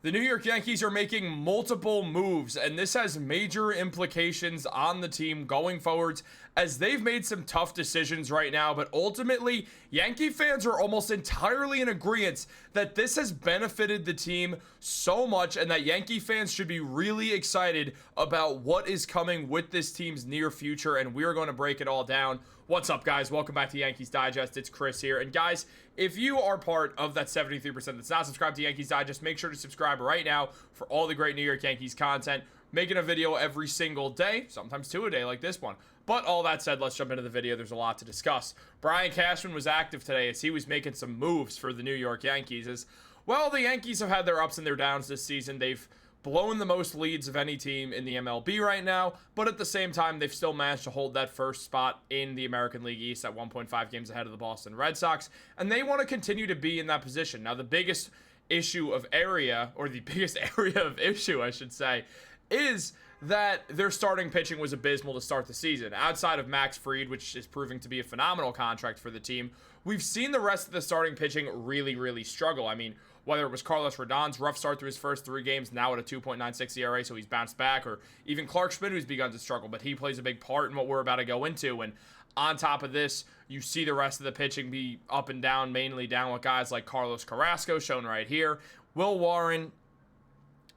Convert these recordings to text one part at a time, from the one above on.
The New York Yankees are making multiple moves, and this has major implications on the team going forwards as they've made some tough decisions right now. But ultimately, Yankee fans are almost entirely in agreement that this has benefited the team so much and that Yankee fans should be really excited about what is coming with this team's near future. And we're going to break it all down. What's up, guys? Welcome back to Yankees Digest. It's Chris here. And guys, if you are part of that 73% that's not subscribed to Yankees Digest, make sure to subscribe right now for all the great New York Yankees content. Making a video every single day, sometimes two a day like this one. But all that said, let's jump into the video. There's a lot to discuss. Brian Cashman was active today as he was making some moves for the New York Yankees. As well, the Yankees have had their ups and their downs this season. They've blown the most leads of any team in the MLB right now, but at the same time, they've still managed to hold that first spot in the American League East at 1.5 games ahead of the Boston Red Sox, and they want to continue to be in that position. Now, the biggest issue of area, or the biggest area of issue, I should say, is that their starting pitching was abysmal to start the season. Outside of Max Fried, which is proving to be a phenomenal contract for the team, we've seen the rest of the starting pitching really struggle. I mean, whether it was Carlos Rodon's rough start through his first 3 games, now at a 2.96 ERA, so he's bounced back, or even Clark Schmidt, who's begun to struggle, but he plays a big part in what we're about to go into. And on top of this, you see the rest of the pitching be up and down, mainly down with guys like Carlos Carrasco, shown right here, Will Warren,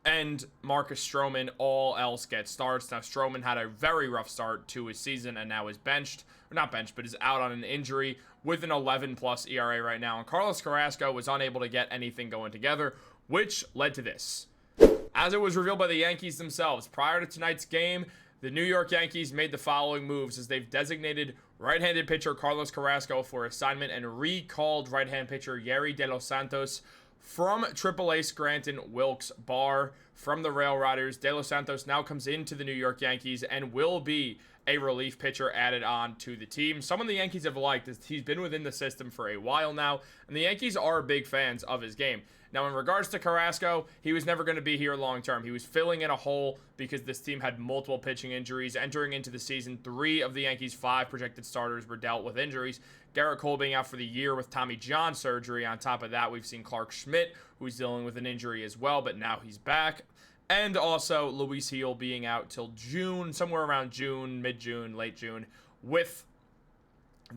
and Marcus Stroman all else get starts. Now, Stroman had a very rough start to his season and now is benched, or not benched, but is out on an injury with an 11+ ERA right now. And Carlos Carrasco was unable to get anything going together, which led to this. As it was revealed by the Yankees themselves, prior to tonight's game, the New York Yankees made the following moves as they've designated right-handed pitcher Carlos Carrasco for assignment and recalled right-hand pitcher Yerry De Los Santos from AAA Scranton Wilkes Barre from the Rail Riders. De Los Santos now comes into the New York Yankees and will be a relief pitcher added on to the team. Someone the Yankees have liked is he's been within the system for a while now, and the Yankees are big fans of his game. Now, in regards to Carrasco, he was never going to be here long term. He was filling in a hole because this team had multiple pitching injuries. Entering into the season, 3 of the Yankees' 5 projected starters were dealt with injuries. Gerrit Cole being out for the year with Tommy John surgery. On top of that, we've seen Clark Schmidt, who's dealing with an injury as well, but now he's back. And also Luis Heel being out till June, somewhere around June, mid-June, late June, with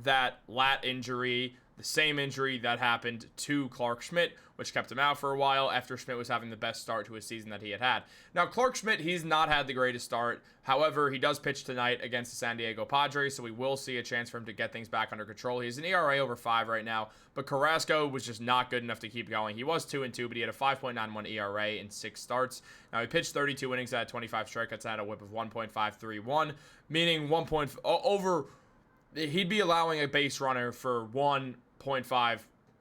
that lat injury, the same injury that happened to Clark Schmidt, which kept him out for a while after Schmidt was having the best start to his season that he had had. Now, Clark Schmidt, he's not had the greatest start. However, he does pitch tonight against the San Diego Padres, so we will see a chance for him to get things back under control. He has an ERA over 5 right now, but Carrasco was just not good enough to keep going. He was 2-2, but he had a 5.91 ERA in 6 starts. Now, he pitched 32 innings, had 25 strikeouts, and had a whip of 1.531, meaning he'd be allowing a base runner for 1.5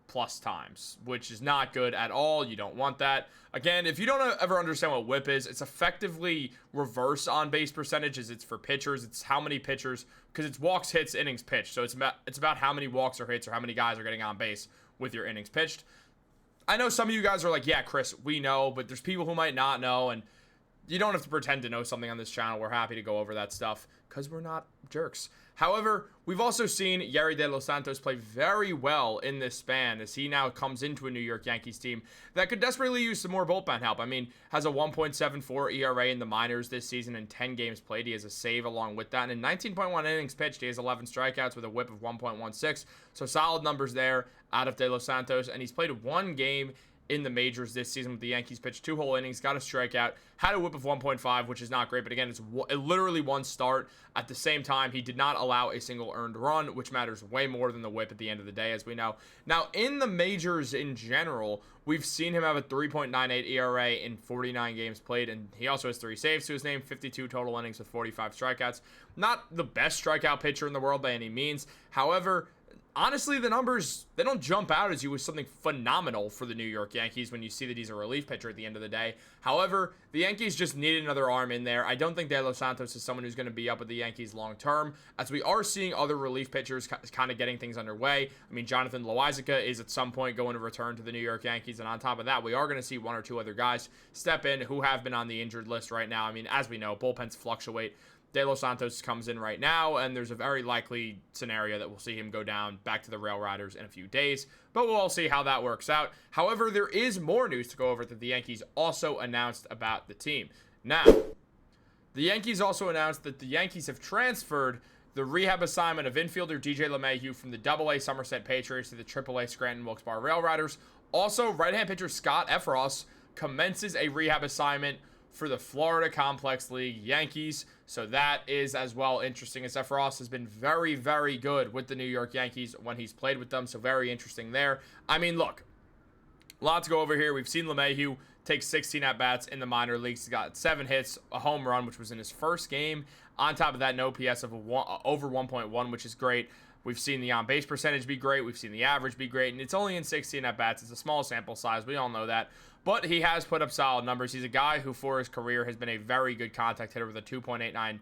plus times, which is not good at all. You don't want that. Again, if you don't ever understand what whip is, it's effectively reverse on base percentages. It's for pitchers. It's how many pitchers, because it's walks, hits, innings pitched. So it's about how many walks or hits or how many guys are getting on base with your innings pitched. I know some of you guys are like, yeah, Chris, we know, but there's people who might not know, and you don't have to pretend to know something on this channel. We're happy to go over that stuff because we're not jerks. However, we've also seen Yerry De Los Santos play very well in this span as he now comes into a New York Yankees team that could desperately use some more bullpen help. I mean, has a 1.74 ERA in the minors this season in 10 games played. He has a save along with that. And in 19.1 innings pitched, he has 11 strikeouts with a whip of 1.16. So solid numbers there out of De Los Santos. And he's played 1 game in the majors this season with the Yankees, pitched 2 whole innings, got a strikeout, had a whip of 1.5, which is not great, but again, it's literally 1 start. At the same time, he did not allow a single earned run, which matters way more than the whip at the end of the day, as we know. Now, in the majors in general, we've seen him have a 3.98 ERA in 49 games played, and he also has 3 saves to his name, 52 total innings with 45 strikeouts. Not the best strikeout pitcher in the world by any means. However, honestly, the numbers, they don't jump out as you as something phenomenal for the New York Yankees when you see that he's a relief pitcher at the end of the day. However, the Yankees just need another arm in there. I don't think De Los Santos is someone who's going to be up with the Yankees long term, as we are seeing other relief pitchers kind of getting things underway. I mean, Jonathan Loáisiga is at some point going to return to the New York Yankees, and on top of that, we are going to see 1 or 2 other guys step in who have been on the injured list right now. I mean, as we know, bullpens fluctuate. De Los Santos comes in right now, and there's a very likely scenario that we'll see him go down back to the Rail Riders in a few days, but we'll all see how that works out. However, there is more news to go over that the Yankees also announced about the team. Now, the Yankees also announced that the Yankees have transferred the rehab assignment of infielder DJ Lameu from the AA Somerset Patriots to the AAA Scranton Wilkes-Barre Rail Riders. Also, right-hand pitcher Scott Effross commences a rehab assignment for the Florida Complex League Yankees. So that is as well interesting, as Effross has been very, very good with the New York Yankees when he's played with them. So very interesting there. I mean, look, a lot to go over here. We've seen LeMahieu take 16 at-bats in the minor leagues. He got 7 hits, a home run, which was in his first game. On top of that, an OPS of over 1.1, which is great. We've seen the on-base percentage be great. We've seen the average be great. And it's only in 16 at-bats. It's a small sample size. We all know that. But he has put up solid numbers. He's a guy who, for his career, has been a very good contact hitter with a 2.89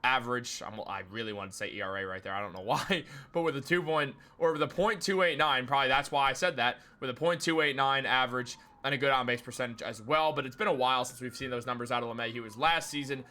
average. I really wanted to say ERA right there. I don't know why. But with a with a .289, probably that's why I said that. With a .289 average and a good on-base percentage as well. But it's been a while since we've seen those numbers out of LeMahieu. He was last season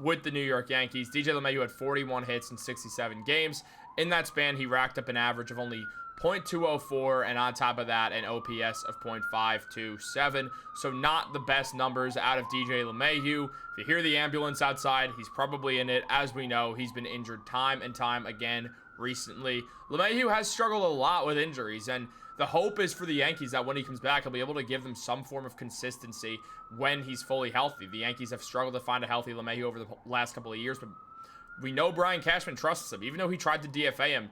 with the New York Yankees. DJ LeMahieu had 41 hits in 67 games. In that span, he racked up an average of only .204, and on top of that, an OPS of .527. So not the best numbers out of DJ LeMahieu. If you hear the ambulance outside, he's probably in it. As we know, he's been injured time and time again recently. LeMahieu has struggled a lot with injuries, and the hope is for the Yankees that when he comes back, he'll be able to give them some form of consistency when he's fully healthy. The Yankees have struggled to find a healthy LeMahieu over the last couple of years, but we know Brian Cashman trusts him. Even though he tried to DFA him,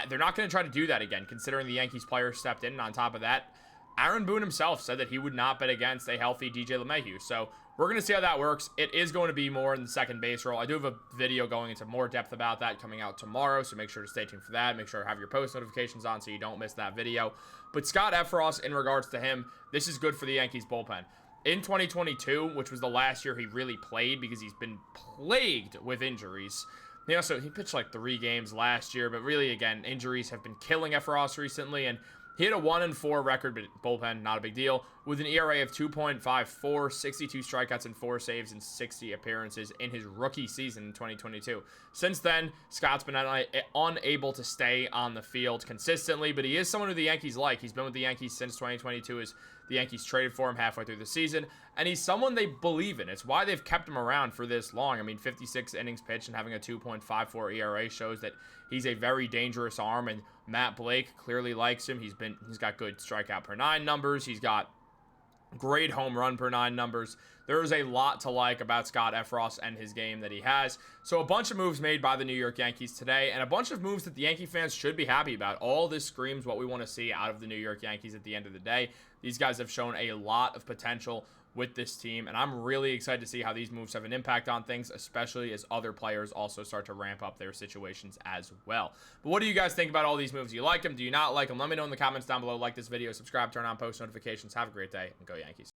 they're not going to try to do that again, considering the Yankees players stepped in. And on top of that, Aaron Boone himself said that he would not bet against a healthy DJ LeMahieu. So we're going to see how that works. It is going to be more in the second base role. I do have a video going into more depth about that coming out tomorrow, so make sure to stay tuned for that. Make sure to have your post notifications on so you don't miss that video. But Scott Effross, in regards to him, this is good for the Yankees bullpen. In 2022, which was the last year he really played because he's been plagued with injuries. He pitched like 3 games last year, but really, again, injuries have been killing Effross recently, and he had a 1-4 record, but bullpen, not a big deal, with an ERA of 2.54, 62 strikeouts and 4 saves in 60 appearances in his rookie season in 2022. Since then, Scott's been unable to stay on the field consistently, but he is someone who the Yankees like. He's been with the Yankees since 2022 as the Yankees traded for him halfway through the season, and he's someone they believe in. It's why they've kept him around for this long. I mean, 56 innings pitched and having a 2.54 ERA shows that he's a very dangerous arm, and Matt Blake clearly likes him. He's got good strikeout per 9 numbers. He's got great home run per 9 numbers. There is a lot to like about Scott Effross and his game that he has. So a bunch of moves made by the New York Yankees today, and a bunch of moves that the Yankee fans should be happy about. All this screams what we want to see out of the New York Yankees at the end of the day. These guys have shown a lot of potential with this team, and I'm really excited to see how these moves have an impact on things, especially as other players also start to ramp up their situations as well. But what do you guys think about all these moves? Do you like them? Do you not like them? Let me know in the comments down below. Like this video, subscribe, turn on post notifications. Have a great day, and go Yankees.